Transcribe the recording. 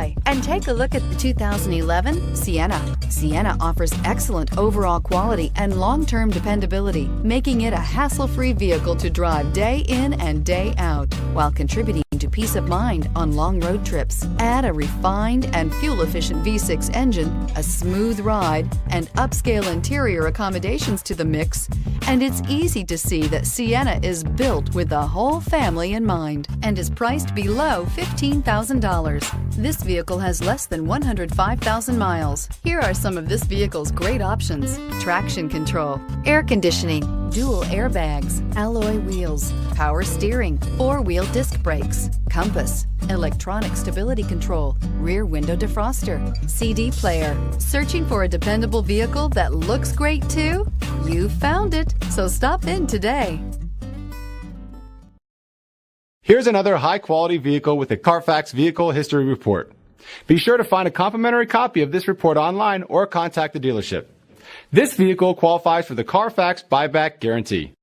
by and take a look at the 2011 Sienna. Sienna offers excellent overall quality and long-term dependability, making it a hassle-free vehicle to drive day in and day out, while contributing to peace of mind on long road trips. Add a refined and fuel-efficient V6 engine, a smooth ride, and upscale interior accommodations to the mix, and it's easy to see that Sienna is built with the whole family in mind and is priced below $15,000. This vehicle has less than 105,000 miles. Here are some of this vehicle's great options: traction control, air conditioning, dual airbags, alloy wheels, power steering, four-wheel disc brakes, compass, electronic stability control, rear window defroster, CD player. Searching for a dependable vehicle that looks great too? You found it, so stop in today. Here's another high-quality vehicle with a Carfax Vehicle History Report. Be sure to find a complimentary copy of this report online or contact the dealership. This vehicle qualifies for the Carfax Buyback Guarantee.